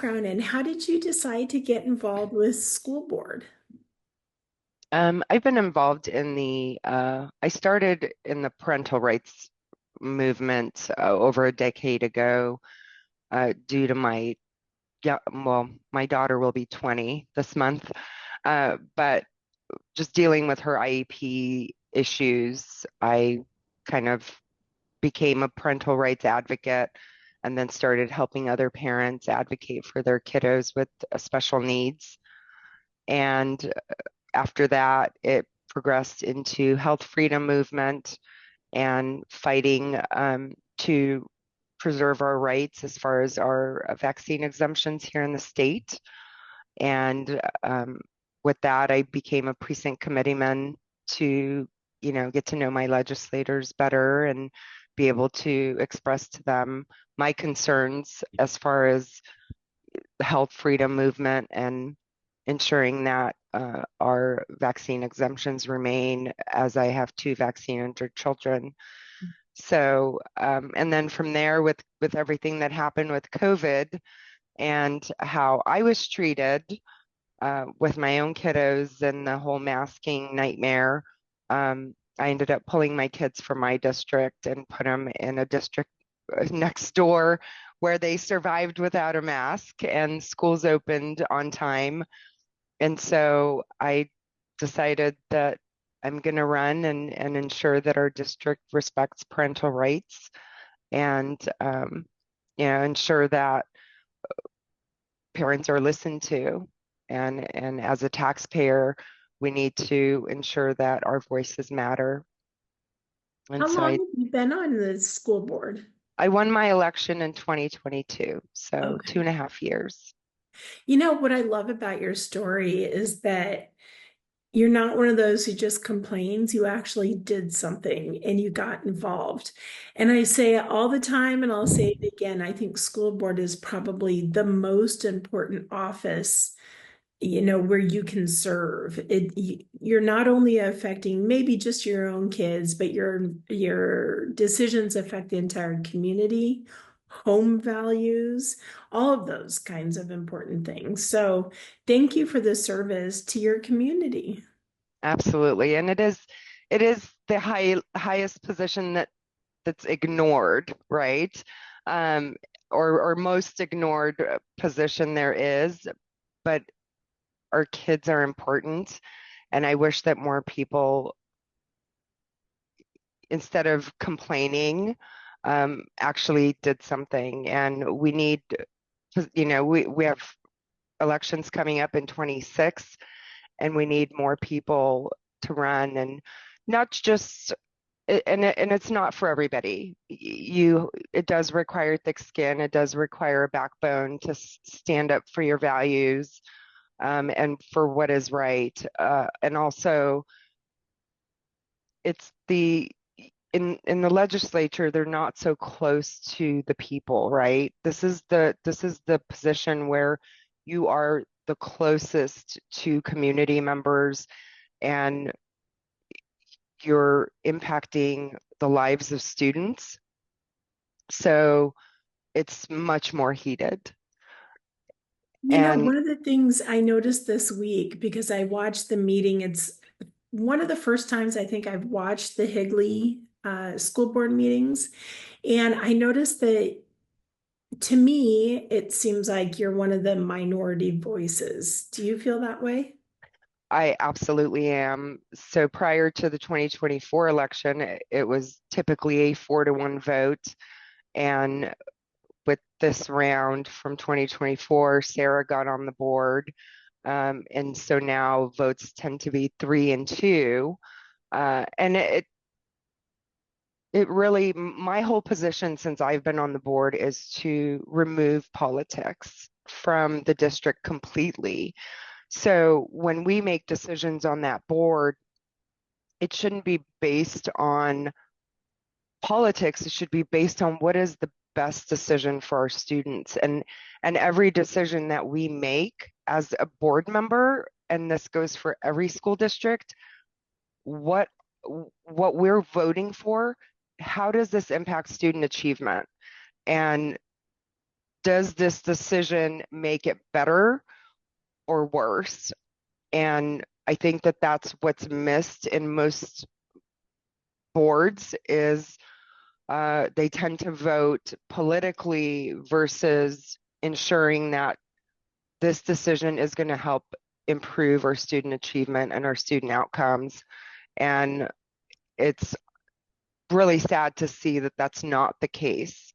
background and how did you decide to get involved with school board? I've been involved in I started in the parental rights movement over a decade ago due to my daughter will be 20 this month, but just dealing with her IEP issues, I kind of became a parental rights advocate and then started helping other parents advocate for their kiddos with special needs. And after that, it progressed into health freedom movement and fighting to preserve our rights as far as our vaccine exemptions here in the state. And with that, I became a precinct committeeman to, get to know my legislators better and be able to express to them my concerns as far as the health freedom movement and ensuring that our vaccine exemptions remain, as I have two vaccine-injured children. So, and then from there, with everything that happened with COVID and how I was treated with my own kiddos and the whole masking nightmare, I ended up pulling my kids from my district and put them in a district next door where they survived without a mask and schools opened on time. And so I decided that I'm going to run and ensure that our district respects parental rights and ensure that parents are listened to. And as a taxpayer, we need to ensure that our voices matter. And How so long have you been on the school board? I won my election in 2022, so two Okay. and a half years. You know, what I love about your story is that you're not one of those who just complains. You actually did something and you got involved. And I say it all the time, and I'll say it again. I think school board is probably the most important office, where you can serve. You're not only affecting maybe just your own kids, but your decisions affect the entire community, home values, all of those kinds of important things. So thank you for the service to your community. Absolutely. And it is the highest position that's ignored, right? Um, or most ignored position there is, but our kids are important. And I wish that more people, instead of complaining, actually did something. And we need, we have elections coming up in 26, and we need more people to run and not just and it's not for everybody. It does require thick skin. It does require a backbone to stand up for your values and for what is right. And also, it's in the legislature, they're not so close to the people, right? This is the position where you are the closest to community members and you're impacting the lives of students. So it's much more heated. And One of the things I noticed this week because I watched the meeting, it's one of the first times I think I've watched the Higley school board meetings. And I noticed that to me, it seems like you're one of the minority voices. Do you feel that way? I absolutely am. So prior to the 2024 election, it was typically a 4-1 vote. And with this round from 2024, Sarah got on the board. And so now votes tend to be 3-2. And it really, my whole position since I've been on the board is to remove politics from the district completely. So when we make decisions on that board, it shouldn't be based on politics. It should be based on what is the best decision for our students. And every decision that we make as a board member, and this goes for every school district, what what we're voting for, how does this impact student achievement? And does this decision make it better or worse? And I think that that's what's missed in most boards is they tend to vote politically versus ensuring that this decision is going to help improve our student achievement and our student outcomes. And it's really sad to see that that's not the case.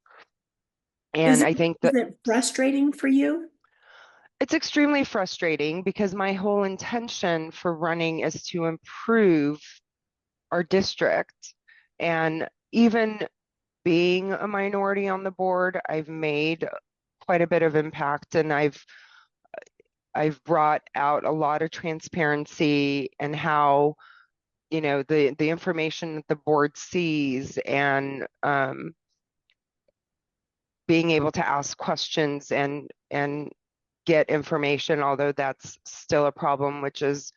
Is And it I think is that it frustrating for you? it's extremely frustrating because my whole intention for running is to improve our district. And even being a minority on the board, I've made quite a bit of impact and I've brought out a lot of transparency and how, the information that the board sees and being able to ask questions and get information, although that's still a problem, which is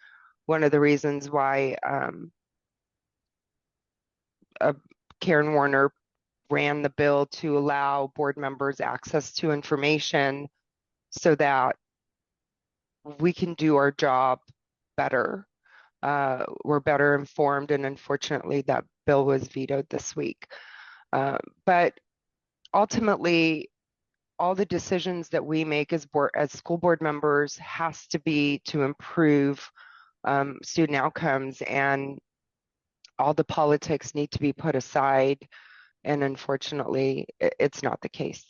one of the reasons why uh, Karen Warner ran the bill to allow board members access to information so that we can do our job better. We're better informed, and unfortunately, that bill was vetoed this week. But ultimately, all the decisions that we make as school board members has to be to improve student outcomes, and all the politics need to be put aside. And unfortunately, it's not the case.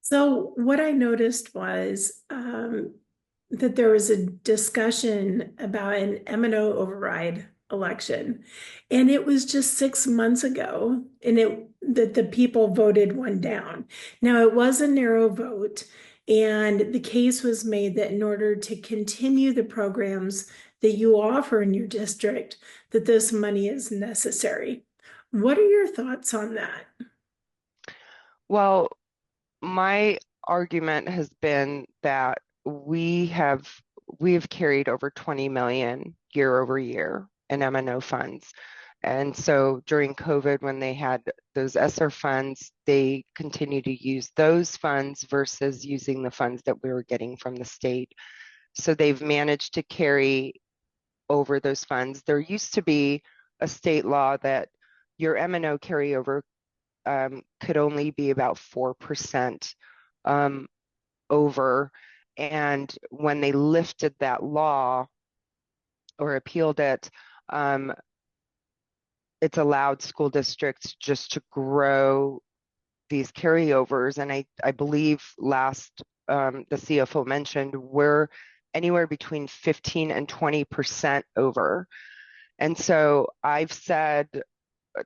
So what I noticed was that there was a discussion about an M&O override election, and it was just 6 months ago, and it that the people voted one down. Now it was a narrow vote, and the case was made that in order to continue the programs that you offer in your district, that this money is necessary. What are your thoughts on that? Well, my argument has been that we have carried over 20 million year over year in M&O funds. And so during COVID, when they had those ESSER funds, they continue to use those funds versus using the funds that we were getting from the state. So they've managed to carry over those funds. There used to be a state law that your M&O carryover could only be about 4% um, over. And when they lifted that law or appealed it, um, it's allowed school districts just to grow these carryovers. And I believe last the CFO mentioned we're anywhere between 15 and 20% over. And so I've said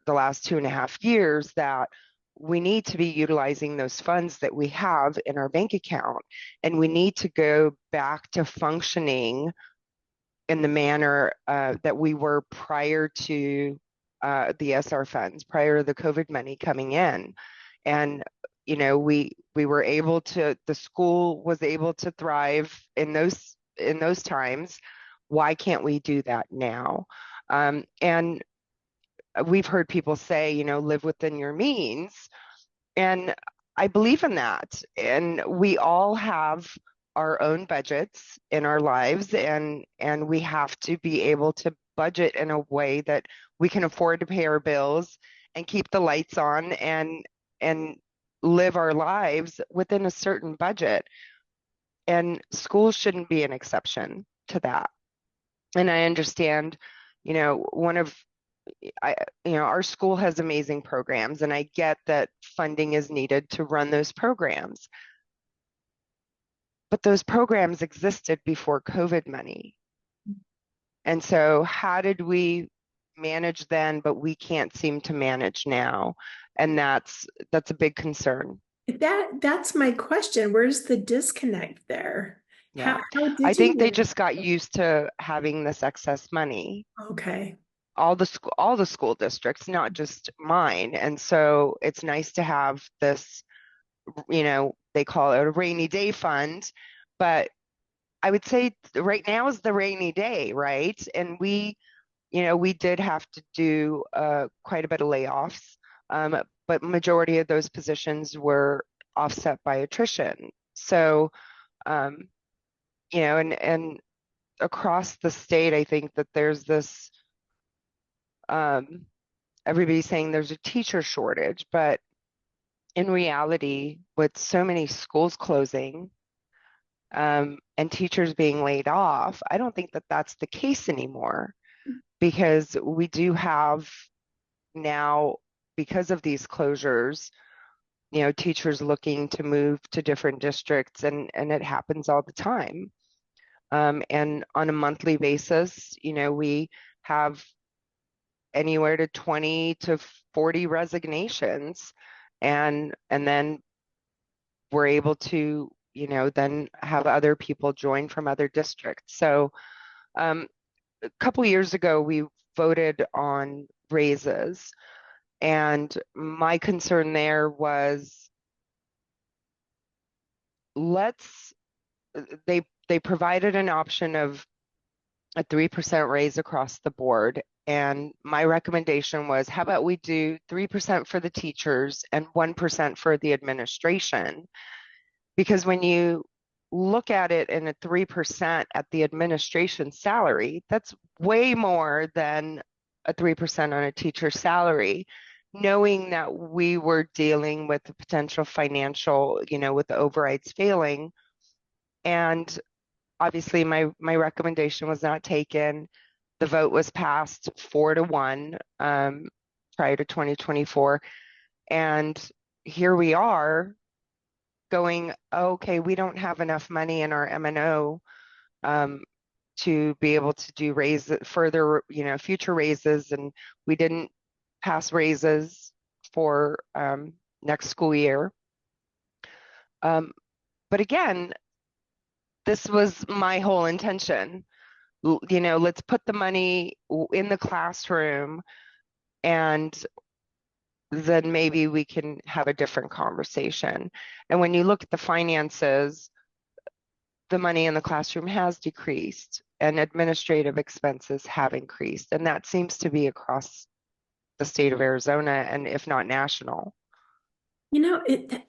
the last 2.5 years that we need to be utilizing those funds that we have in our bank account, and we need to go back to functioning in the manner that we were prior to the SR funds, prior to the COVID money coming in. And we were able to, the school was able to thrive in those times. Why can't we do that now? And we've heard people say, live within your means. And I believe in that. And we all have our own budgets in our lives, and we have to be able to budget in a way that we can afford to pay our bills and keep the lights on and live our lives within a certain budget. And schools shouldn't be an exception to that. And I understand, one of I, our school has amazing programs, and I get that funding is needed to run those programs. But those programs existed before COVID money. And so how did we manage then, but we can't seem to manage now? And that's a big concern. That's my question. Where's the disconnect there? Yeah. How I did you think they manage? just got used to having this excess money. Okay. All the school districts, not just mine. And so it's nice to have this, they call it a rainy day fund, but I would say right now is the rainy day, right? And we did have to do quite a bit of layoffs, but majority of those positions were offset by attrition. So, um, and across the state, I think that there's this, um, everybody's saying there's a teacher shortage, but in reality, with so many schools closing, and teachers being laid off, I don't think that that's the case anymore because we do have now, because of these closures, teachers looking to move to different districts, and it happens all the time. And on a monthly basis, we have anywhere to 20 to 40 resignations, and then we're able to, then have other people join from other districts. So a couple years ago, we voted on raises, and my concern there was let's they provided an option of a 3% raise across the board. And my recommendation was, how about we do 3% for the teachers and 1% for the administration? Because when you look at it in a 3% at the administration salary, that's way more than a 3% on a teacher's salary, knowing that we were dealing with the potential financial, with the overrides failing. And obviously, my recommendation was not taken. The vote was passed 4-1 prior to 2024. And here we are going, okay, we don't have enough money in our M&O to be able to do further, future raises. And we didn't pass raises for next school year. But again, this was my whole intention. Let's put the money in the classroom, and then maybe we can have a different conversation. And when you look at the finances, the money in the classroom has decreased and administrative expenses have increased. And that seems to be across the state of Arizona, and if not national.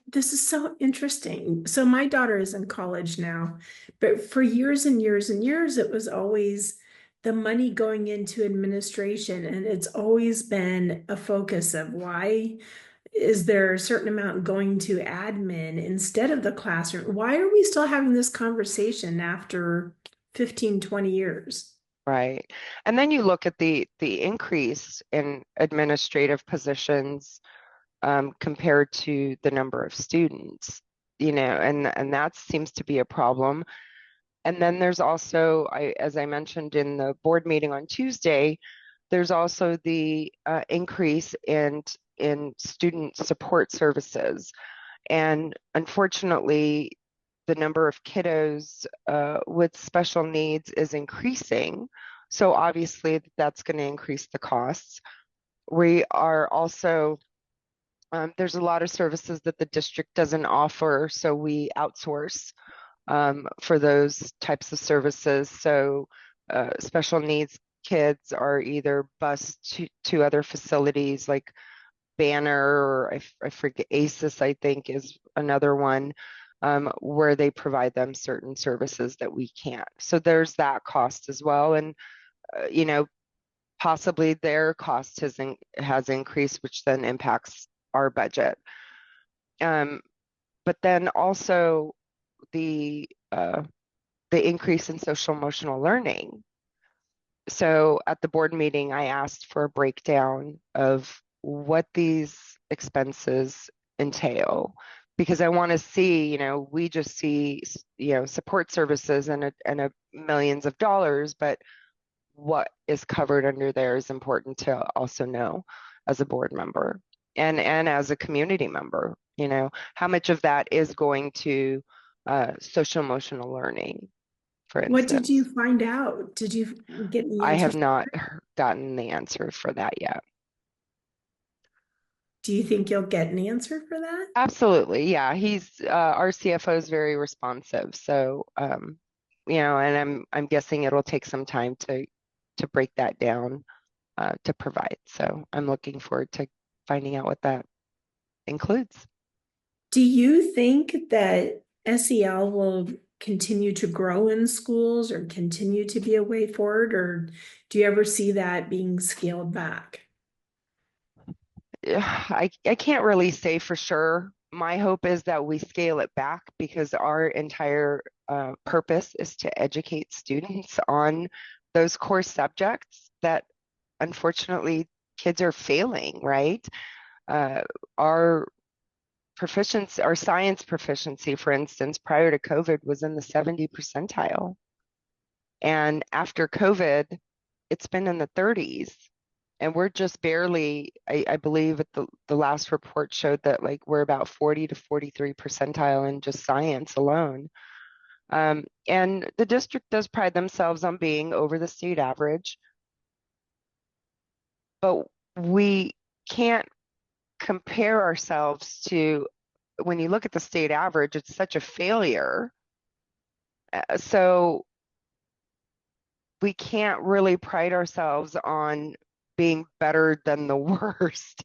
This is so interesting. So my daughter is in college now, but for years and years and years, it was always the money going into administration, and it's always been a focus of why is there a certain amount going to admin instead of the classroom? Why are we still having this conversation after 15, 20 years? Right. And then you look at the increase in administrative positions compared to the number of students, and that seems to be a problem. And then there's also, as I mentioned in the board meeting on Tuesday, there's also the increase in student support services. And unfortunately, the number of kiddos with special needs is increasing. So obviously, that's going to increase the costs. We are also there's a lot of services that the district doesn't offer, so we outsource for those types of services. So special needs kids are either bused to other facilities like Banner, or I forget, ACES, I think, is another one, where they provide them certain services that we can't. So there's that cost as well. And, possibly their cost has increased, which then impacts our budget. Um, but then also the uh, the increase in social emotional learning. So at the board meeting, I asked for a breakdown of what these expenses entail because I want to see, we just see, support services and a millions of dollars, but what is covered under there is important to also know as a board member and as a community member, how much of that is going to social emotional learning, for What did you instance. find out? Did you get the I have answers? not gotten the answer for that yet. Do you think you'll get an answer for that? Absolutely, yeah. He's our CFO is very responsive, so and I'm guessing it'll take some time to break that down to provide. So I'm looking forward to finding out what that includes. Do you think that SEL will continue to grow in schools or continue to be a way forward, or do you ever see that being scaled back? I can't really say for sure. My hope is that we scale it back because our entire purpose is to educate students on those core subjects that unfortunately kids are failing, right? Uh, our our science proficiency, for instance, prior to COVID was in the 70 percentile. And after COVID, it's been in the 30s. And we're just barely, I believe the last report showed that like we're about 40 to 43 percentile in just science alone. And the district does pride themselves on being over the state average, but we can't compare ourselves to, when you look at the state average, it's such a failure. So we can't really pride ourselves on being better than the worst.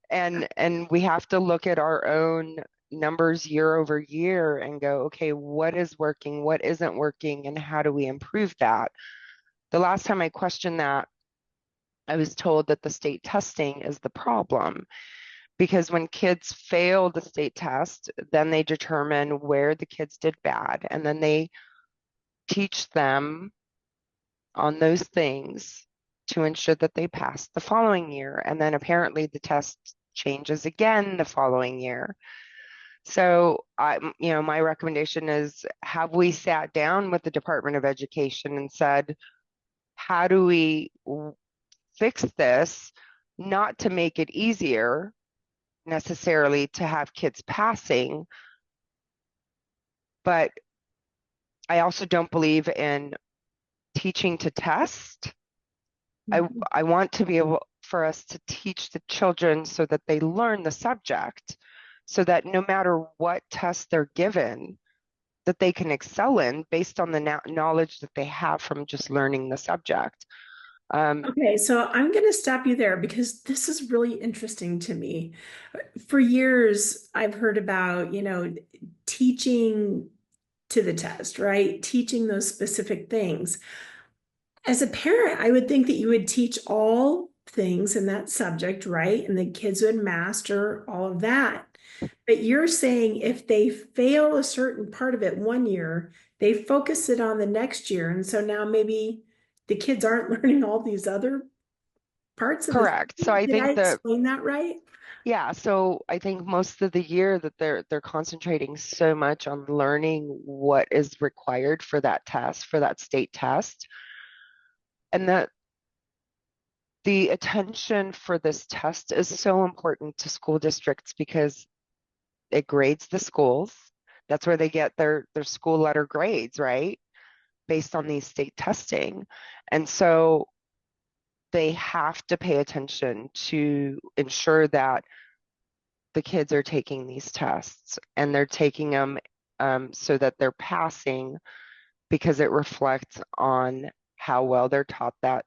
And we have to look at our own numbers year over year and go, okay, what is working, what isn't working, and how do we improve that? The last time I questioned that, I was told that the state testing is the problem because when kids fail the state test, then they determine where the kids did bad, and then they teach them on those things to ensure that they pass the following year. And then apparently the test changes again the following year. So my recommendation is, have we sat down with the Department of Education and said, how do we fix this? Not to make it easier necessarily to have kids passing, but I also don't believe in teaching to test. I Mhm. I want to be able for us to teach the children so that they learn the subject, so that no matter what test they're given, that they can excel in based on the knowledge that they have from just learning the subject. Um, Okay, so I'm going to stop you there because this is really interesting to me. For years, I've heard about, teaching to the test, right? Teaching those specific things. As a parent, I would think that you would teach all things in that subject, right? And the kids would master all of that. But you're saying if they fail a certain part of it one year, they focus it on the next year. And so now maybe the kids aren't learning all these other parts of the Correct. So subject. I Did I think that explain that right? yeah, so I think most of the year that they're concentrating so much on learning what is required for that test, for that state test, and that the attention for this test is so important to school districts because it grades the schools. That's where they get their school letter grades, right? Based on these state testing. And so they have to pay attention to ensure that the kids are taking these tests and they're taking them so that they're passing because it reflects on how well they're taught that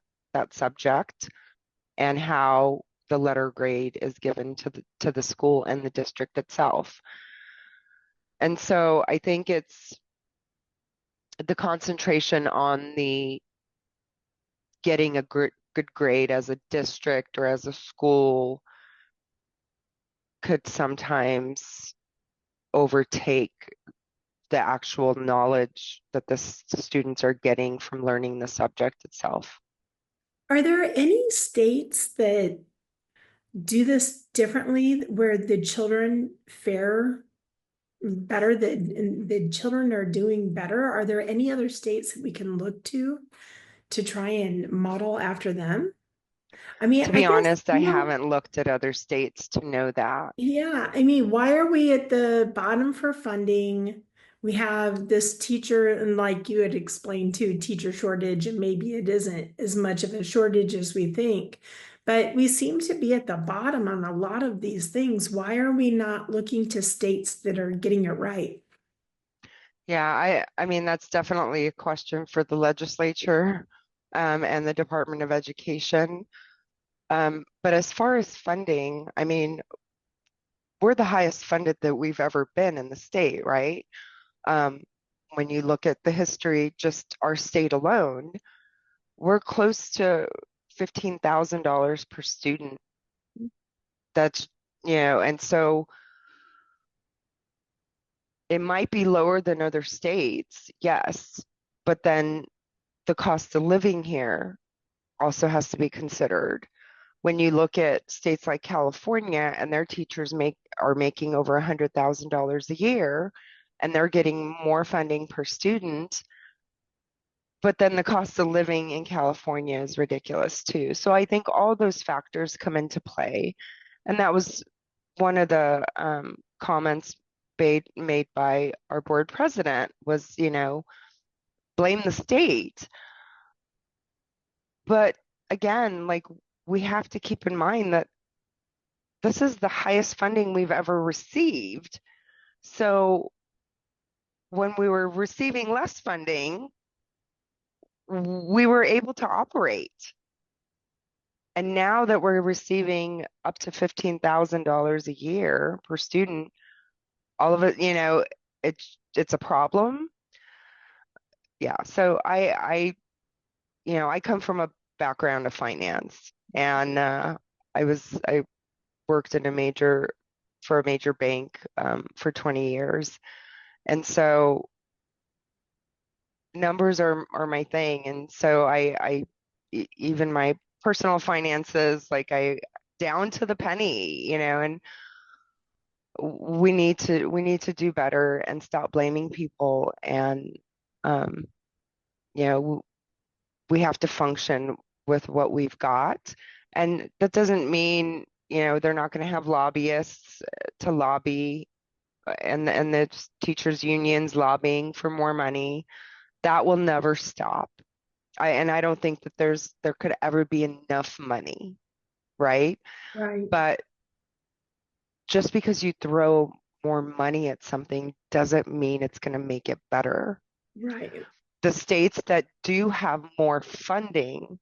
subject and how the letter grade is given to the school and the district itself. And so I think it's the concentration on the getting a good grade as a district or as a school could sometimes overtake the actual knowledge that the students are getting from learning the subject itself. Are there any states that do this differently where the children fare better, the children are doing better? Are there any other states that we can look to try and model after them? I mean, To I be guess, honest, I haven't looked at other states to know that. yeah, I mean, why are we at the bottom for funding? We have this teacher, and like you had explained too, teacher shortage, and maybe it isn't as much of a shortage as we think. But we seem to be at the bottom on a lot of these things. Why are we not looking to states that are getting it right? Yeah, I mean that's definitely a question for the legislature and the Department of Education. But as far as funding, I mean, we're the highest funded that we've ever been in the state, right? Um, when you look at the history, just our state alone, we're close to $15,000 per student. That's, and so it might be lower than other states, yes, but then the cost of living here also has to be considered. When you look at states like California and their teachers are making over $100,000 a year and they're getting more funding per student, but then the cost of living in California is ridiculous too. So I think all those factors come into play. And that was one of the comments made by our board president was, blame the state. But again, like we have to keep in mind that this is the highest funding we've ever received. So when we were receiving less funding, we were able to operate. And now that we're receiving up to $15,000 a year per student, all of it, it's a problem. Yeah. So I come from a background of finance, and I worked in for a major bank for 20 years, and so numbers are my thing, and so even my personal finances, like I down to the penny, and we need to do better and stop blaming people, and um, you know we have to function with what we've got. And that doesn't mean, they're not going to have lobbyists to lobby and the teachers unions lobbying for more money. That will never stop. And I don't think that there could ever be enough money, right? Right, But just because you throw more money at something doesn't mean it's going to make it better. right, The states that do have more funding,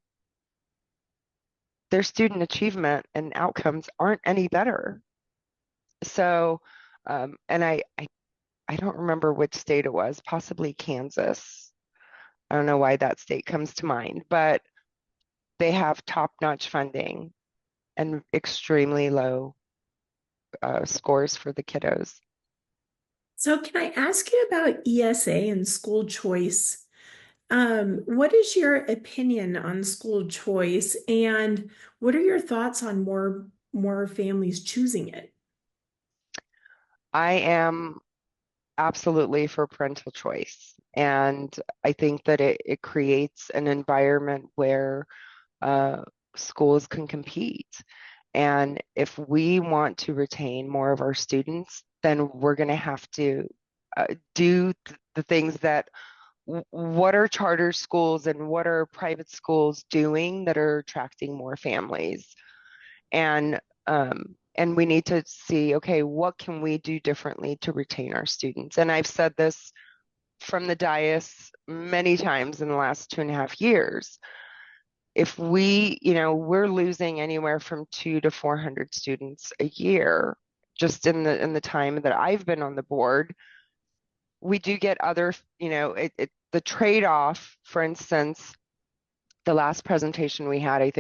their student achievement and outcomes aren't any better. So, and I don't remember which state it was, possibly Kansas. I don't know why that state comes to mind, but they have top-notch funding and extremely low scores for the kiddos. so can I ask you about ESA and school choice? What is your opinion on school choice, and what are your thoughts on more families choosing it? I am absolutely for parental choice. And I think that it creates an environment where uh, schools can compete. And if we want to retain more of our students, then we're going to have to do the things that what are charter schools and what are private schools doing that are attracting more families? And we need to see, okay, what can we do differently to retain our students? And I've said this from the dais many times in the last 2.5 years. If we're losing anywhere from 200 to 400 students a year just in the time that I've been on the board. We do get other, the trade-off, for instance, the last presentation we had, I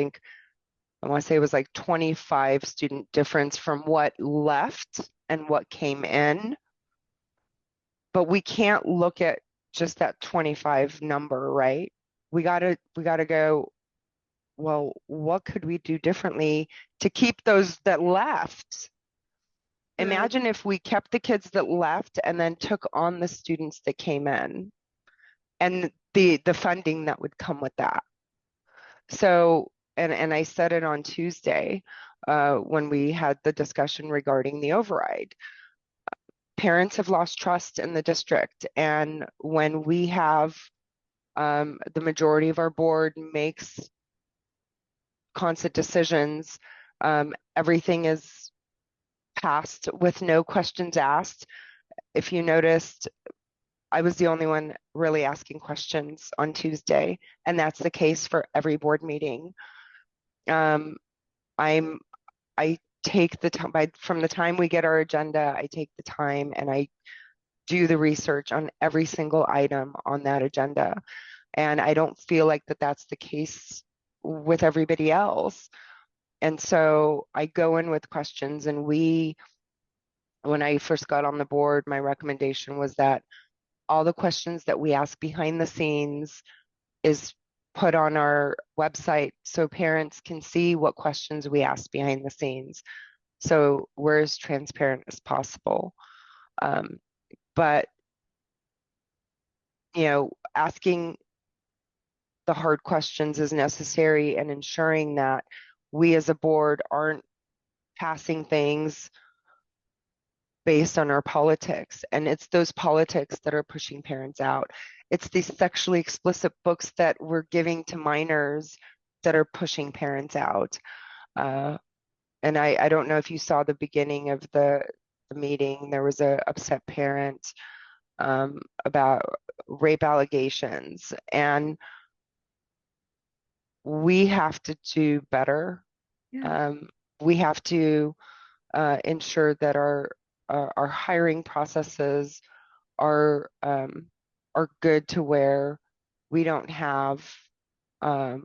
want to say it was like 25 student difference from what left and what came in. But we can't look at just that 25 number, right? We gotta go, well, what could we do differently to keep those that left? Right, Imagine if we kept the kids that left and then took on the students that came in and the funding that would come with that. So, and I said it on Tuesday when we had the discussion regarding the override. Parents have lost trust in the district, and when we have the majority of our board makes constant decisions, everything is passed with no questions asked. If you noticed, I was the only one really asking questions on Tuesday, and that's the case for every board meeting. Um, I'm I take the time from the time we get our agenda, I take the time and I do the research on every single item on that agenda. And I don't feel like that's the case with everybody else. And so I go in with questions, and when I first got on the board, my recommendation was that all the questions that we ask behind the scenes is put on our website so parents can see what questions we ask behind the scenes. So we're as transparent as possible. Um, but, asking the hard questions is necessary, and ensuring that we as a board aren't passing things based on our politics. And it's those politics that are pushing parents out. It's these sexually explicit books that we're giving to minors that are pushing parents out. Uh, and I don't know if you saw the beginning of the meeting. There was a upset parent about rape allegations, and we have to do better. Yeah. Um, we have to ensure that our hiring processes are good, to where we don't have um,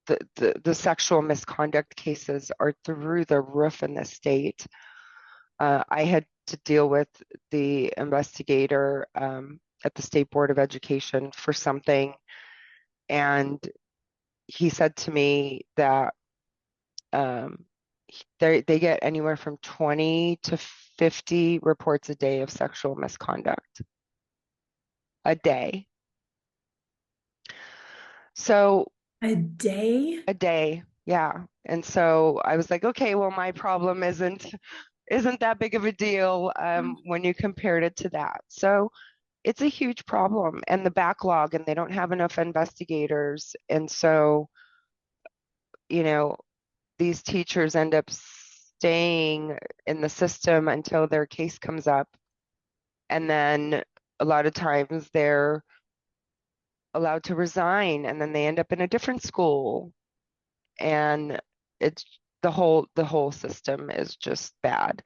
the sexual misconduct cases are through the roof in the state. I had to deal with the investigator at the State Board of Education for something, and he said to me that um, they get anywhere from 20 to 50 reports a day of sexual misconduct a day. So A day? a day, yeah. And so I was like, okay, well, my problem isn't that big of a deal when you compared it to that. So it's a huge problem, and the backlog, and they don't have enough investigators. And so, you know, these teachers end up staying in the system until their case comes up. And then a lot of times they're allowed to resign, and then they end up in a different school. And it's the whole system is just bad.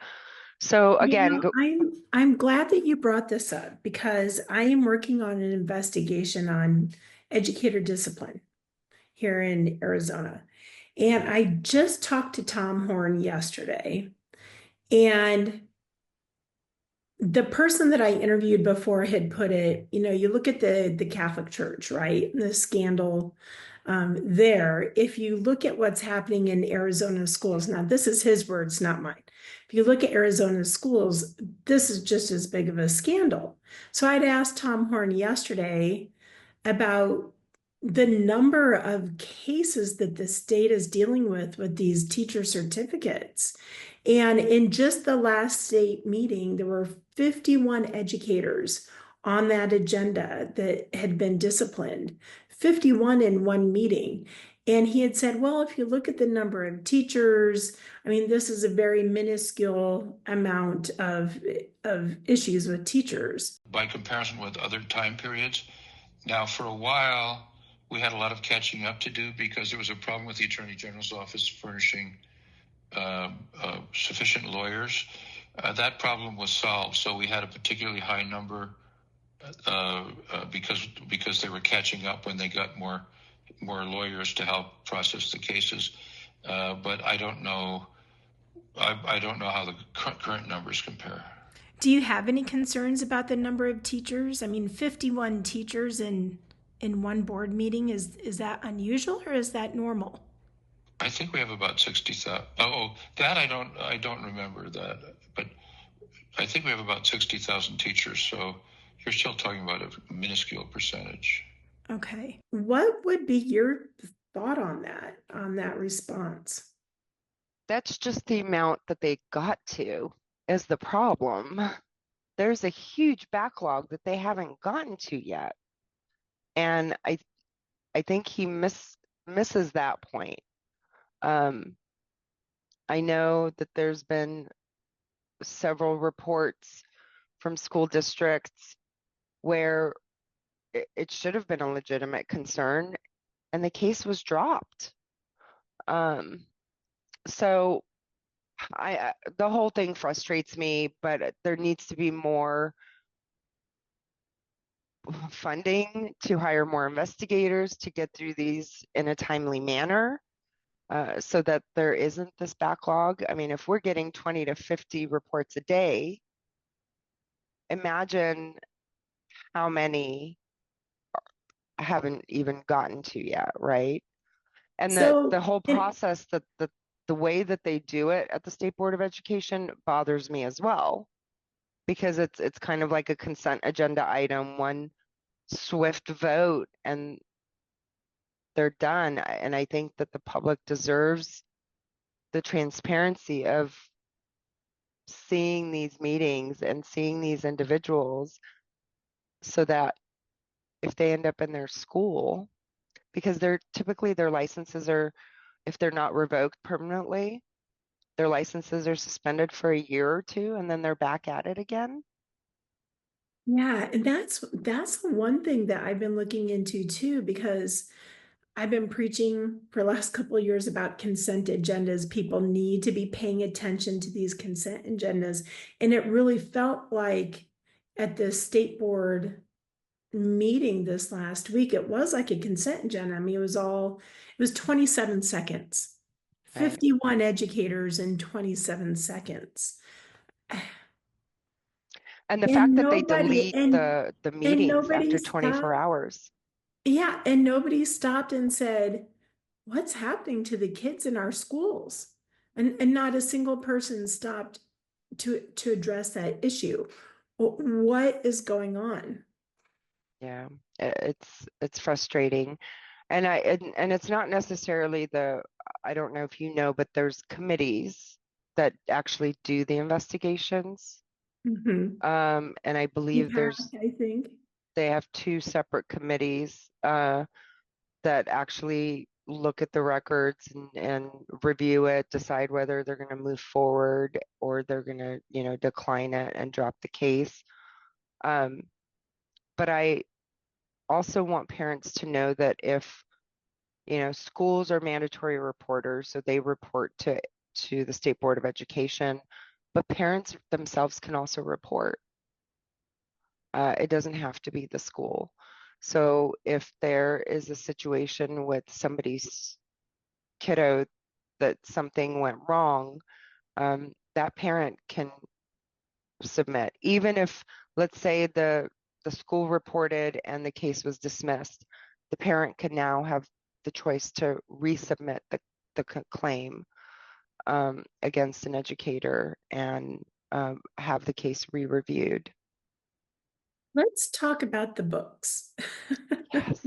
So again, I'm glad that you brought this up because I am working on an investigation on educator discipline here in Arizona. And I just talked to Tom Horn yesterday, and the person that I interviewed before had put it, you look at the Catholic Church, right? The scandal there. If you look at what's happening in Arizona schools, now this is his words, not mine. If you look at Arizona schools, this is just as big of a scandal. So I'd asked Tom Horn yesterday about the number of cases that the state is dealing with these teacher certificates. And in just the last state meeting, there were 51 educators on that agenda that had been disciplined, 51 in one meeting. And he had said, well, if you look at the number of teachers, I mean, this is a very minuscule amount of issues with teachers. By comparison with other time periods. Now, for a while, we had a lot of catching up to do because there was a problem with the Attorney General's office furnishing sufficient lawyers. That problem was solved, so we had a particularly high number because they were catching up when they got more lawyers to help process the cases. But I don't know. I don't know how the current numbers compare. Do you have any concerns about the number of teachers? I mean, 51 teachers in one board meeting, is that unusual or is that normal? I think we have about 60,000. Oh, that I don't remember that, but I think we have about 60,000 teachers. So you're still talking about a minuscule percentage. Okay. What would be your thought on that response? that's just the amount that they got to is the problem. There's a huge backlog that they haven't gotten to yet. And I think he misses that point. Um, I know that there's been several reports from school districts where it should have been a legitimate concern, and the case was dropped. Um, so the whole thing frustrates me, but there needs to be more funding to hire more investigators to get through these in a timely manner, so that there isn't this backlog. I mean, if we're getting 20 to 50 reports a day, imagine how many haven't even gotten to yet, right? And the So, whole and process, the way that they do it at the State Board of Education bothers me as well, because it's kind of like a consent agenda item, one swift vote, and they're done. And I think that the public deserves the transparency of seeing these meetings and seeing these individuals, so that if they end up in their school, because they're typically their licenses are, if they're not revoked permanently, their licenses are suspended for a year or two and then they're back at it again. yeah, and that's the one thing that I've been looking into too, because I've been preaching for the last couple of years about consent agendas. People need to be paying attention to these consent agendas. And it really felt like at the state board meeting this last week, it was like a consent agenda. I mean, it was 27 seconds, Right. 51 educators in 27 seconds. And the And fact that they nobody, delete the and meetings nobody after 24 stopped. hours. Yeah, and nobody stopped and said, what's happening to the kids in our schools? And not a single person stopped to address that issue. What is going on? Yeah. It's frustrating. And it's not necessarily I don't know if you know, but there's committees that actually do the investigations. Mhm. And I You've believe had, I think. they have two separate committees that actually look at the records and review it, decide whether they're going to move forward or they're going to, decline it and drop the case. Um, but I also want parents to know that if, schools are mandatory reporters, so they report to the State Board of Education, but parents themselves can also report. It doesn't have to be the school. So if there is a situation with somebody's kiddo that something went wrong, that parent can submit. Even if, let's say, the school reported and the case was dismissed, the parent can now have the choice to resubmit the claim against an educator and have the case re-reviewed. Let's talk about the books. Yes,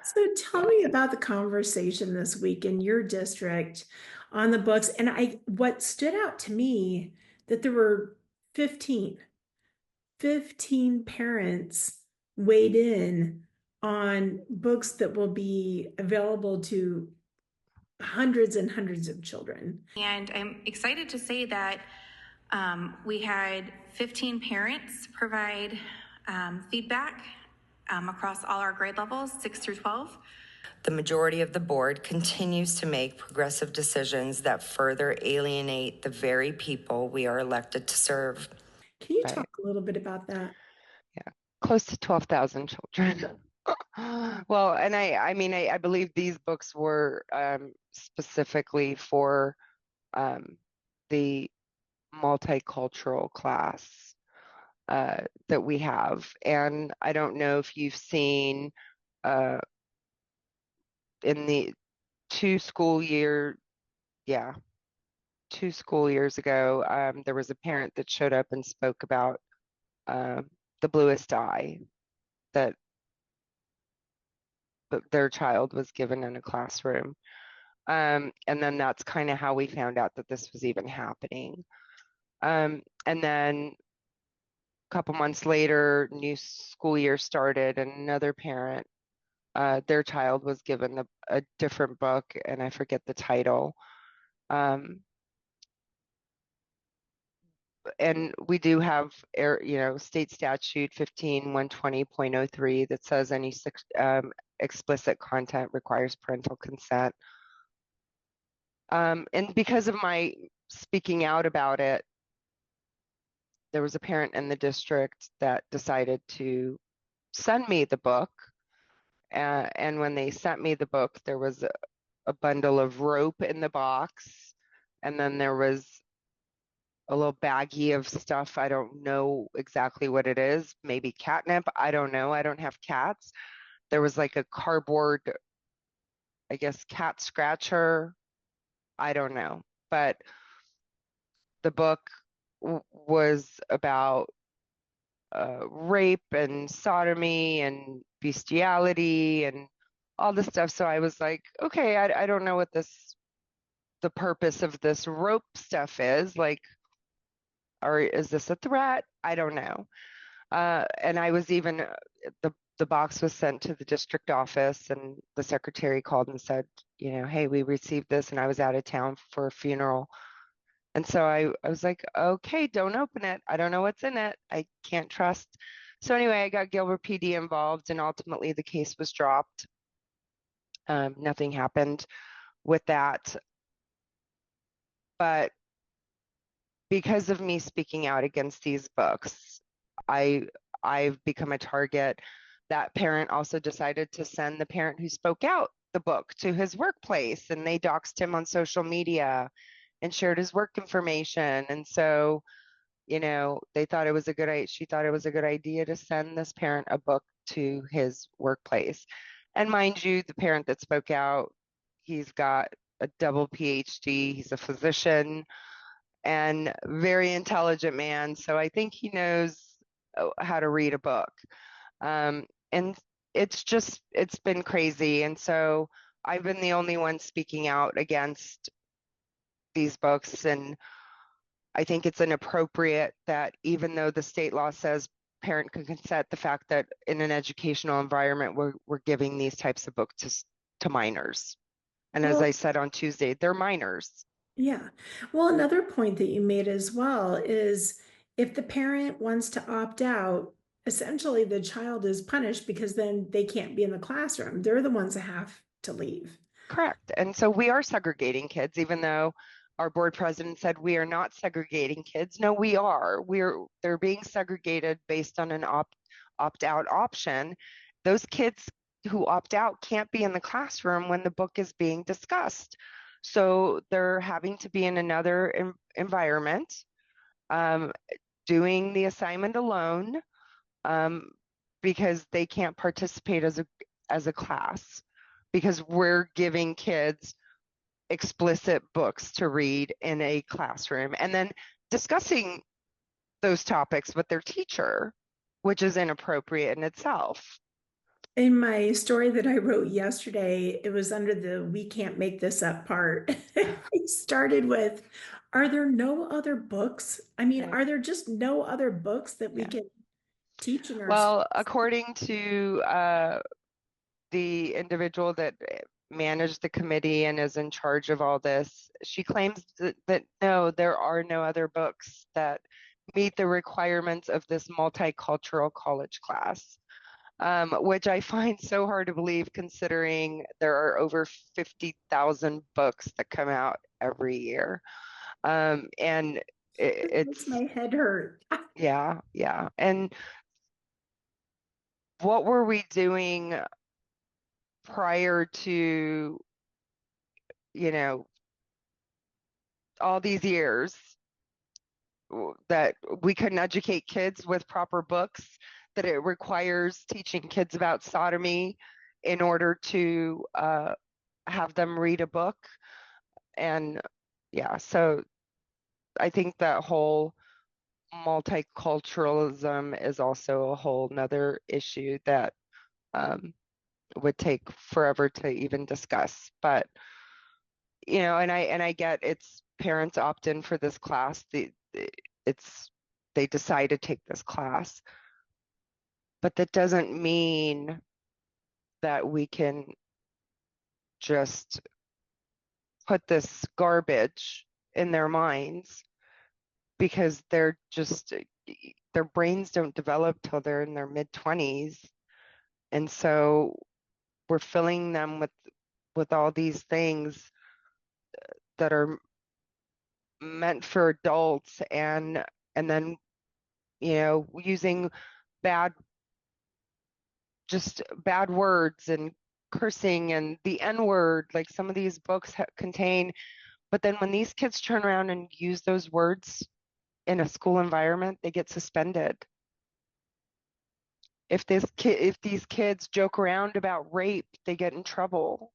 So tell me yes. about the conversation this week in your district on the books. And what stood out to me that there were 15, 15 parents weighed in on books that will be available to hundreds and hundreds of children. And I'm excited to say that we had 15 parents provide feedback across all our grade levels, 6 through 12. The majority of the board continues to make progressive decisions that further alienate the very people we are elected to serve. Can you Right. talk a little bit about that? Yeah. Close to 12,000 children. Well, and I mean, I believe these books were specifically for the multicultural class that we have. And I don't know if you've seen uh, in the two school year, yeah, 2 school years ago, there was a parent that showed up and spoke about uh, the bluest eye that their child was given in a classroom. And then that's kind of how we found out that this was even happening. And then a couple months later, new school year started, and another parent, their child was given a different book, and I forget the title. Um, and we do have, state statute 15120.03 that says any explicit content requires parental consent. And because of my speaking out about it, there was a parent in the district that decided to send me the book. And when they sent me the book, there was a bundle of rope in the box. And then there was a little baggie of stuff. I don't know exactly what it is. Maybe catnip. I don't know. I don't have cats. There was like a cardboard, I guess, cat scratcher. I don't know. But the book was about rape and sodomy and bestiality and all this stuff. So I was like, okay, I don't know what the purpose of this rope stuff is. Like, or is this a threat? I don't know. And I was even the box was sent to the district office, and the secretary called and said, hey, we received this, and I was out of town for a funeral. And so I was like, okay, don't open it. I don't know what's in it. I can't trust. So anyway, I got Gilbert PD involved, and ultimately the case was dropped. Nothing happened with that. But because of me speaking out against these books, I've become a target. That parent also decided to send the parent who spoke out the book to his workplace, and they doxed him on social media and shared his work information. And so, they thought it was she thought it was a good idea to send this parent a book to his workplace. And mind you, the parent that spoke out, he's got a double PhD, he's a physician and very intelligent man. So I think he knows how to read a book. And it's been crazy. And so I've been the only one speaking out against these books. And I think it's inappropriate that even though the state law says parent can consent, the fact that in an educational environment, we're giving these types of books to minors. And as I Well, said on Tuesday, they're minors. yeah. Well, another point that you made as well is if the parent wants to opt out, essentially the child is punished because then they can't be in the classroom. They're the ones that have to leave. Correct. And so we are segregating kids, even though our board president said we are not segregating kids. No, we are. They're being segregated based on an opt out option. Those kids who opt out can't be in the classroom when the book is being discussed. So they're having to be in another environment, um, doing the assignment alone, um, because they can't participate as a class because we're giving kids explicit books to read in a classroom and then discussing those topics with their teacher, which is inappropriate in itself. In my story that I wrote yesterday, it was under the "we can't make this up" part. I started with, are there no other books? I mean, Right. are there just no other books that we Yeah. can teach in our Well, schools? according to the individual that managed the committee and is in charge of all this, she claims that no, there are no other books that meet the requirements of this multicultural college class. Which I find so hard to believe considering there are over 50,000 books that come out every year. And It makes it's, my head hurt. yeah, yeah. And what were we doing prior to, you know, all these years that we couldn't educate kids with proper books, that it requires teaching kids about sodomy in order to have them read a book? And yeah, so I think that whole multiculturalism is also a whole nother issue that um, would take forever to even discuss. But and I get it's parents opt in for this class. It's they decide to take this class, but that doesn't mean that we can just put this garbage in their minds because their brains don't develop till they're in their mid 20s, and so we're filling them with all these things that are meant for adults, and then, using bad just bad words and cursing and the N word, like some of these books contain. But then when these kids turn around and use those words in a school environment, they get suspended. If these kids joke around about rape, they get in trouble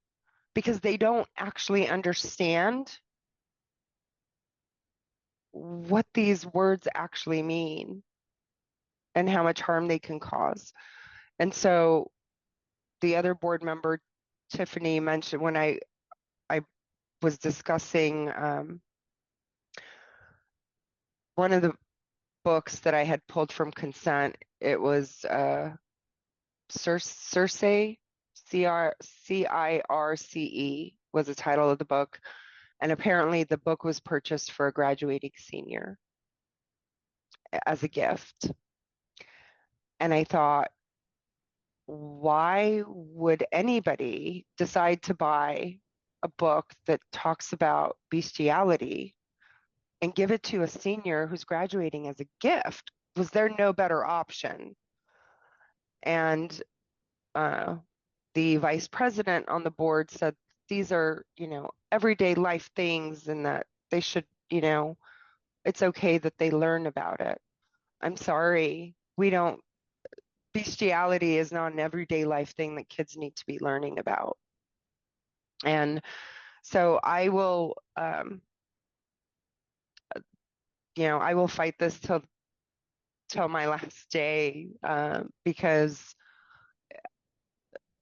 because they don't actually understand what these words actually mean and how much harm they can cause. And so the other board member, Tiffany, mentioned when I was discussing one of the books that I had pulled from consent. It was Circe, CIRCE was the title of the book. And apparently the book was purchased for a graduating senior as a gift. And I thought, why would anybody decide to buy a book that talks about bestiality and give it to a senior who's graduating as a gift? Was there no better option? And the vice president on the board said these are, everyday life things, and that they should, it's okay that they learn about it. I'm sorry, bestiality is not an everyday life thing that kids need to be learning about. And so I will, I will fight this till my last day, because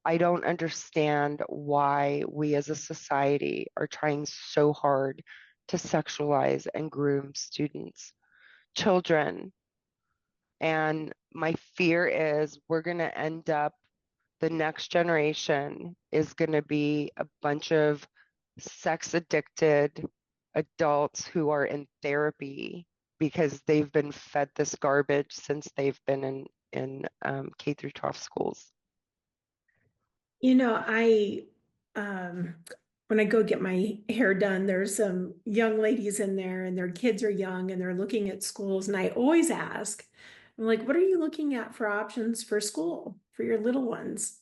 I don't understand why we as a society are trying so hard to sexualize and groom students, children. And my fear is we're going to end up, the next generation is going to be a bunch of sex addicted adults who are in therapy because they've been fed this garbage since they've been in K through 12 schools. I when I go get my hair done, there's some young ladies in there and their kids are young and they're looking at schools. And I always ask, I'm like, what are you looking at for options for school for your little ones?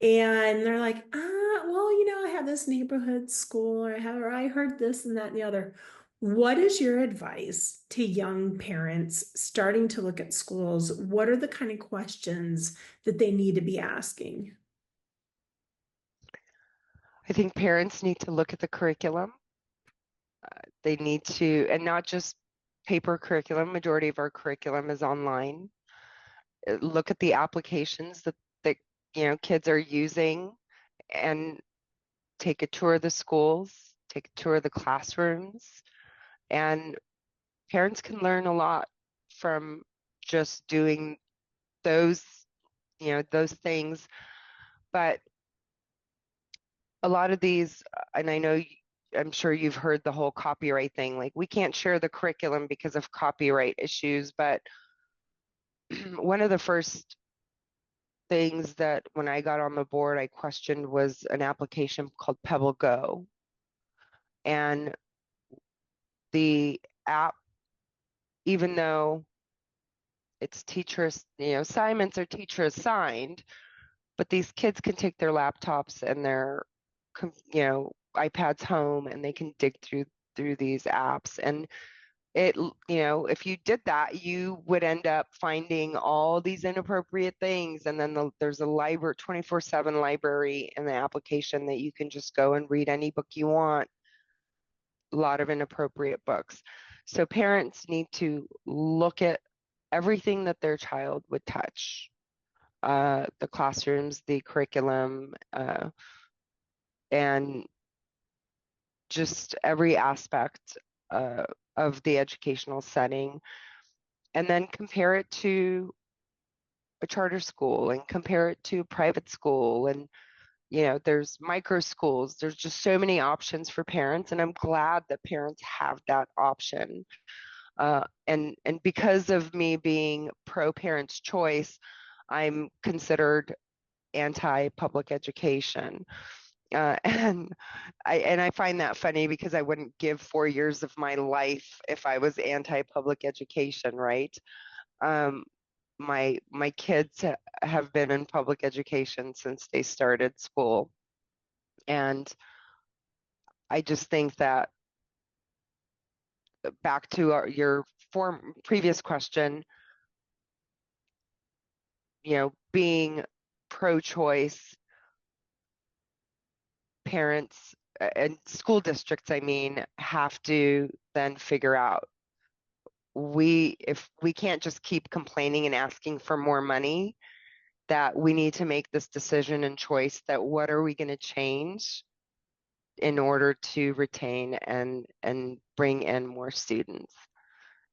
And they're like, well, I have this neighborhood school, or I heard this and that and the other. What is your advice to young parents starting to look at schools? What are the kind of questions that they need to be asking? I think parents need to look at the curriculum. They need to, and not just paper curriculum. Majority of our curriculum is online. Look at the applications that kids are using, and take a tour of the schools, take a tour of the classrooms, and parents can learn a lot from just doing those, those things. But a lot of these, and I'm sure you've heard the whole copyright thing, like we can't share the curriculum because of copyright issues. But one of the first things that when I got on the board, I questioned was an application called Pebble Go. And the app, even though it's teacher, assignments are teacher assigned, but these kids can take their laptops and their, iPads home, and they can dig through these apps. And if you did that, you would end up finding all these inappropriate things. And then there's a library, 24/7 library in the application that you can just go and read any book you want. A lot of inappropriate books. So parents need to look at everything that their child would touch, the classrooms, the curriculum, and just every aspect of the educational setting, and then compare it to a charter school and compare it to a private school. And there's micro schools. There's just so many options for parents, and I'm glad that parents have that option. And because of me being pro parents' choice, I'm considered anti public education. And I find that funny because I wouldn't give 4 years of my life if I was anti-public education, right? Um, my kids have been in public education since they started school, and I just think that back to your previous question, being pro-choice, parents and school districts, I mean, have to then figure out if we can't just keep complaining and asking for more money, that we need to make this decision and choice that what are we going to change in order to retain and bring in more students.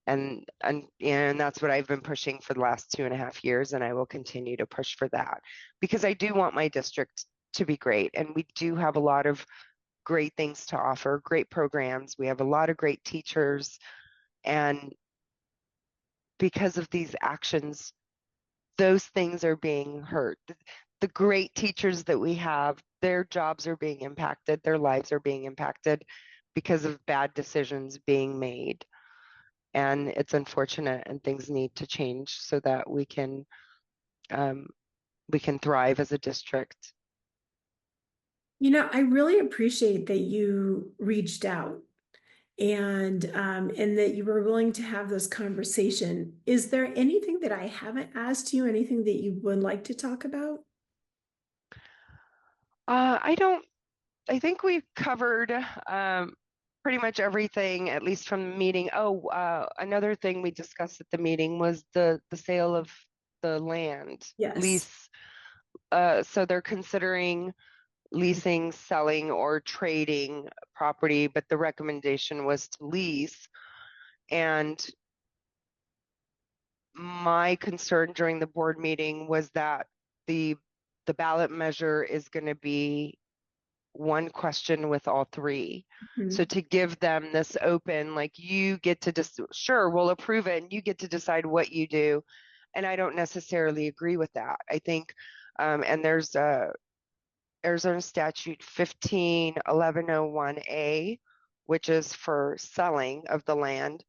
And that's what I've been pushing for the last 2.5 years, and I will continue to push for that because I do want my district to be great. And we do have a lot of great things to offer, great programs. We have a lot of great teachers. And because of these actions, those things are being hurt. The great teachers that we have, their jobs are being impacted, their lives are being impacted because of bad decisions being made. And it's unfortunate, and things need to change so that um, we can thrive as a district. I really appreciate that you reached out and that you were willing to have this conversation. Is there anything that I haven't asked you, anything that you would like to talk about? I don't. I think we've covered pretty much everything, at least from the meeting. Oh, another thing we discussed at the meeting was the sale of the land Yes. lease. So they're considering leasing, selling, or trading property, but the recommendation was to lease. And my concern during the board meeting was that the the ballot measure is going to be one question with all three. So Mhm. to give them this open, like you get to sure, we'll approve it and you get to decide what you do. And I don't necessarily agree with that. I think, and there's Arizona statute 151101A, which is for selling of the land,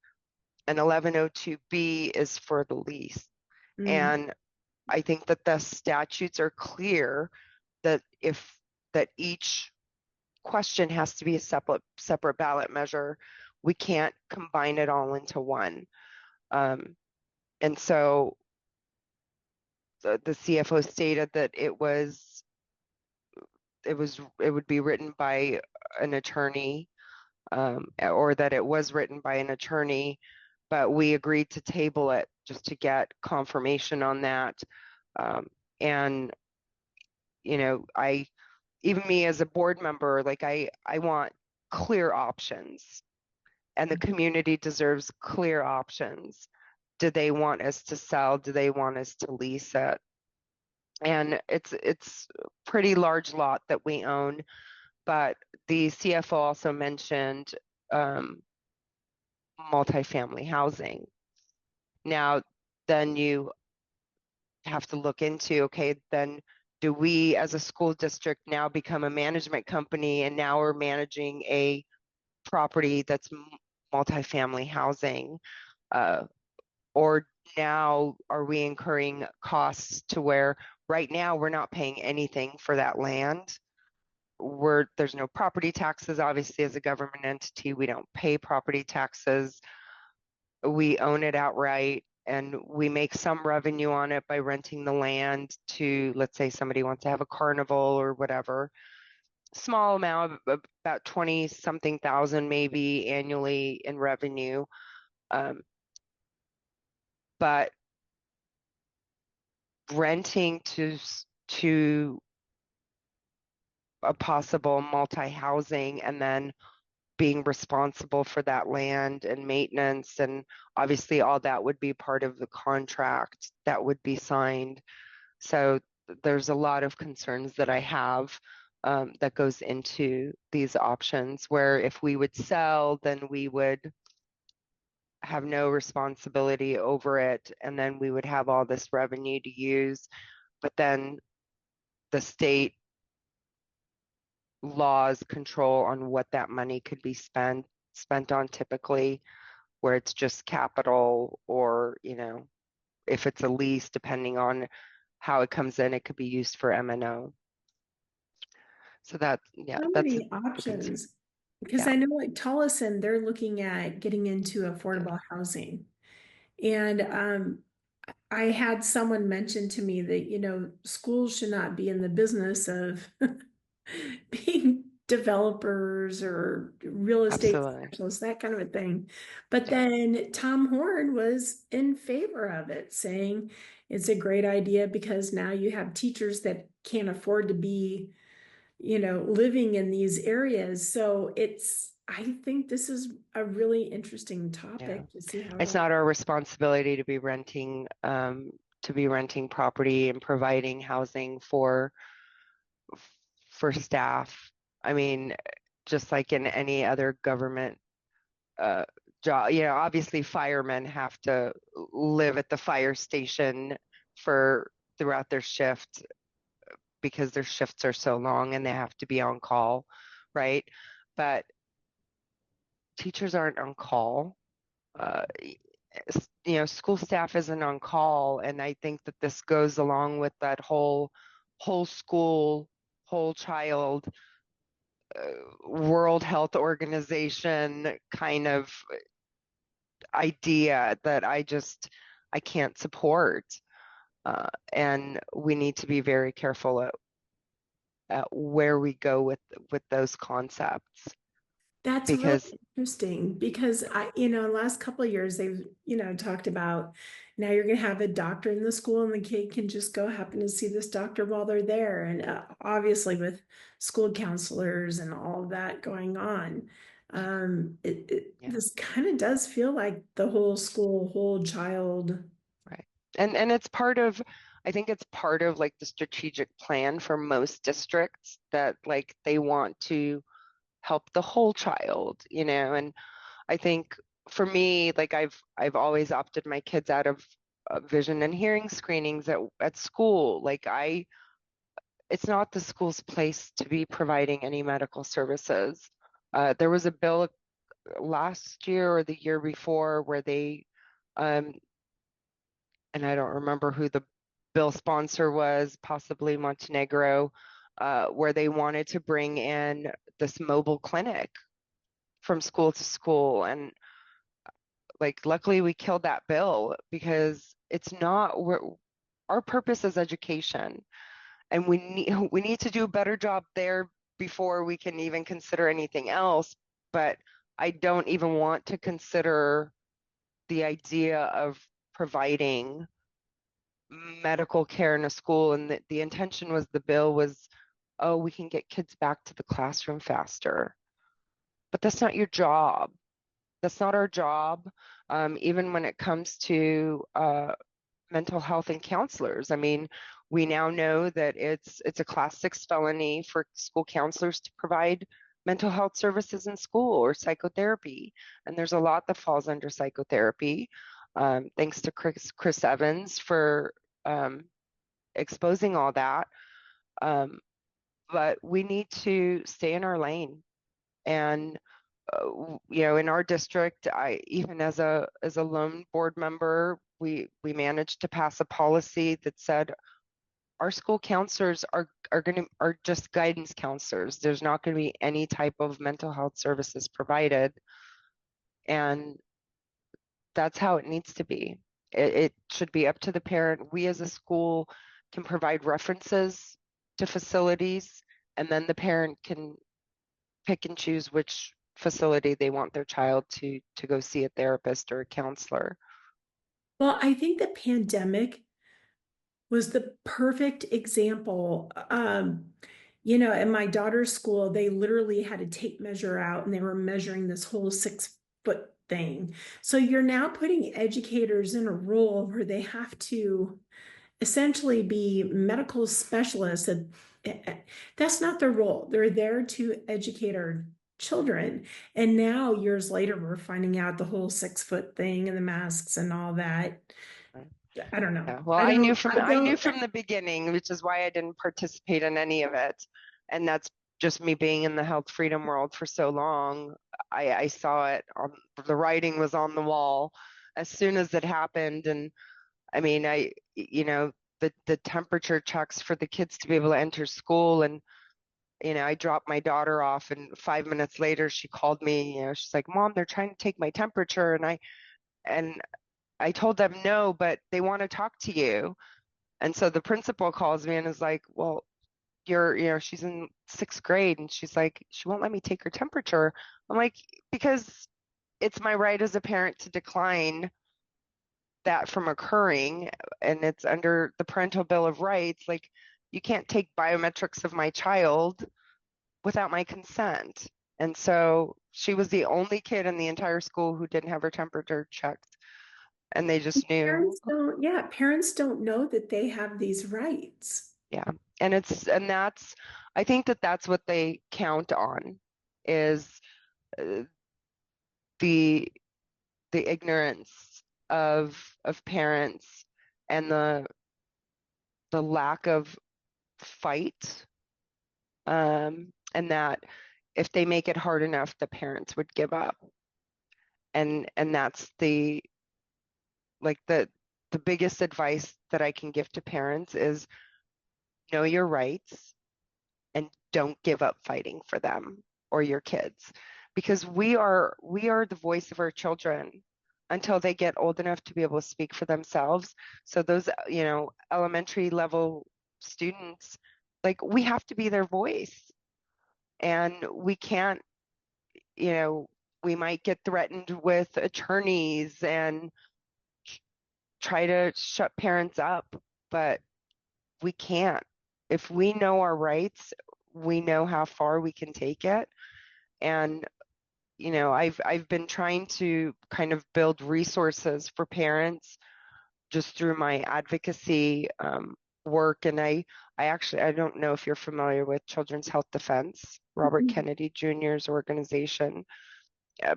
and 1102B is for the lease. Mm. And I think that the statutes are clear that that each question has to be a separate ballot measure. We can't combine it all into one. And so the CFO stated that it would be written by an attorney, or that it was written by an attorney, but we agreed to table it just to get confirmation on that. And I even me as a board member, like I want clear options, and the community deserves clear options. Do they want us to sell? Do they want us to lease it? And it's a pretty large lot that we own, but the CFO also mentioned um, multifamily housing. Now, then you have to look into, okay, then do we as a school district now become a management company and now we're managing a property that's multifamily housing? Or now are we incurring costs to where right now we're not paying anything for that land? There's no property taxes. Obviously, as a government entity, we don't pay property taxes. We own it outright, and we make some revenue on it by renting the land to, let's say, somebody wants to have a carnival or whatever. Small amount, about 20 something thousand maybe annually in revenue. Um, but renting to a possible multi-housing and then being responsible for that land and maintenance, and obviously all that would be part of the contract that would be signed. So there's a lot of concerns that I have, that goes into these options, where if we would sell, then we would have no responsibility over it, and then we would have all this revenue to use. But then the state laws control on what that money could be spent on typically, where it's just capital, or, if it's a lease, depending on how it comes in, it could be used for M&O. So So that's many a concern. options. Because Yeah, I know like Tolleson, they're looking at getting into affordable housing. And I had someone mention to me that, schools should not be in the business of being developers or real estate absolutely. specialists, that kind of a thing. But Yeah, then Tom Horn was in favor of it, saying it's a great idea because now you have teachers that can't afford to be, living in these areas. So I think this is a really interesting yeah. topic to see how it It's all. not our responsibility to be renting property and providing housing for staff. I mean, just like in any other government uh, job, obviously firemen have to live at the fire station for throughout their shift because their shifts are so long and they have to be on call, right? But teachers aren't on call. Uh, School staff isn't on call, and I think that this goes along with that whole school, whole child, World Health Organization kind of idea that I can't support. And we need to be very careful at where we go with those concepts That's really because interesting because last couple of years they've, talked about now you're going to have a doctor in the school and the kid can just go happen to see this doctor while they're there. And obviously with school counselors and all of that going on, yeah, this kind of does feel like the whole school, whole child. right. And I think it's part of like the strategic plan for most districts that like they want to help the whole child, and I think for me, like I've always opted my kids out of vision and hearing screenings at school. It's not the school's place to be providing any medical services. There was a bill last year or the year before where um, and I don't remember who the bill sponsor was, possibly Montenegro, where they wanted to bring in this mobile clinic from school to school. And like, luckily we killed that bill because it's not our purpose is education, and we need to do a better job there before we can even consider anything else. But I don't even want to consider the idea of providing medical care in a school. And the intention was the bill was, oh, we can get kids back to the classroom faster. But that's not your job. That's not our job. Even when it comes to mental health and counselors. I mean, we now know that it's a class 6 felony for school counselors to provide mental health services in school or psychotherapy. And there's a lot that falls under psychotherapy. Thanks to Chris Evans for exposing all that. Um, but we need to stay in our lane. And in our district, I even as a lone board member, we managed to pass a policy that said our school counselors are just guidance counselors. There's not going to be any type of mental health services provided, and that's how it needs to be. It should be up to the parent. We as a school can provide references to facilities, and then the parent can pick and choose which facility they want their child to go see a therapist or a counselor. Well, I think the pandemic was the perfect example. In my daughter's school, they literally had a tape measure out and they were measuring this whole 6 foot thing. So you're now putting educators in a role where they have to essentially be medical specialists. And that's not their role. They're there to educate our children. And now, years later, we're finding out the whole 6 foot thing and the masks and all that. I don't know. Yeah, well, I don't, I I knew don't, from the beginning, which is why I didn't participate in any of it. And that's just me being in the health freedom world for so long, I saw it on the writing was on the wall as soon as it happened. And I mean, the temperature checks for the kids to be able to enter school, and I dropped my daughter off, and 5 minutes later she called me. She's like, "Mom, they're trying to take my temperature," and I told them no, but they want to talk to you. And so the principal calls me and is like, "Well, she's in 6th grade," and she's like, "She won't let me take her temperature." I'm like, "Because it's my right as a parent to decline that from occurring, and it's under the parental bill of rights. Like, you can't take biometrics of my child without my consent." And so she was the only kid in the entire school who didn't have her temperature checked, and they just knew. Parents don't know that they have these rights. Yeah. And I think that's what they count on, is uh, the ignorance of parents, and the lack of fight, and that if they make it hard enough, the parents would give up. And that's the biggest advice that I can give to parents is know your rights and don't give up fighting for them or your kids, because we are the voice of our children until they get old enough to be able to speak for themselves. So those, elementary level students, like, we have to be their voice, and we can't, we might get threatened with attorneys and try to shut parents up, but we can't. If we know our rights, we know how far we can take it. And I've been trying to kind of build resources for parents just through my advocacy work. And I don't know if you're familiar with Children's Health Defense, Robert Kennedy Jr.'s organization,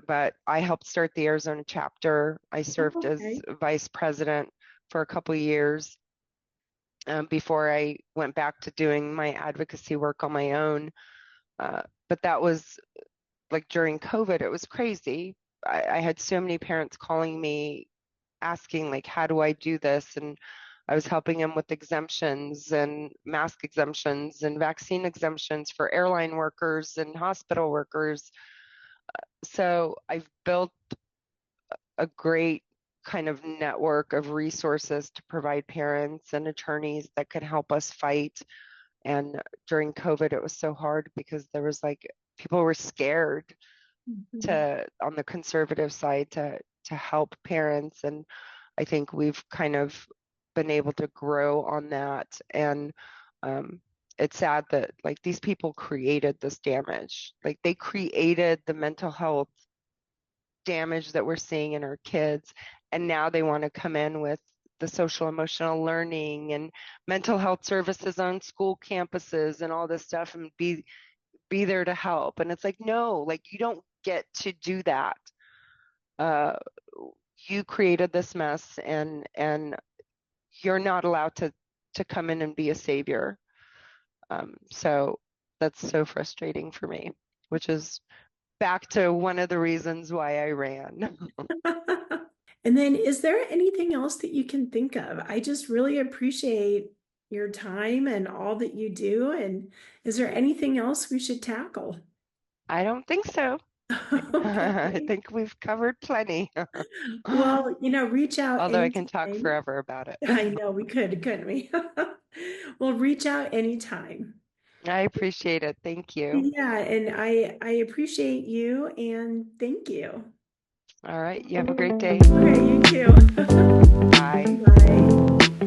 but I helped start the Arizona chapter. I served as vice president for a couple of years before I went back to doing my advocacy work on my own. But that was like during COVID, it was crazy. I had so many parents calling me asking, like, how do I do this? And I was helping them with exemptions and mask exemptions and vaccine exemptions for airline workers and hospital workers. So I've built a great kind of network of resources to provide parents and attorneys that could help us fight. And during COVID, it was so hard because there was like, people were scared on the conservative side to help parents. And I think we've kind of been able to grow on that. And it's sad that, like, these people created this damage. Like, they created the mental health damage that we're seeing in our kids, and now they want to come in with the social emotional learning and mental health services on school campuses and all this stuff, and be there to help. And it's like, no, like, you don't get to do that. You created this mess, and you're not allowed to come in and be a savior. So that's so frustrating for me, which is back to one of the reasons why I ran. And then, is there anything else that you can think of? I just really appreciate your time and all that you do. And is there anything else we should tackle? I don't think so. I Okay. think we've covered plenty. Well, reach out Although I can talk anytime. forever about it. I know we could, couldn't we? Well, reach out anytime. I appreciate it. Thank you. Yeah, and I appreciate you and thank you. All right. You have a great day. Okay, you too. Bye. Bye.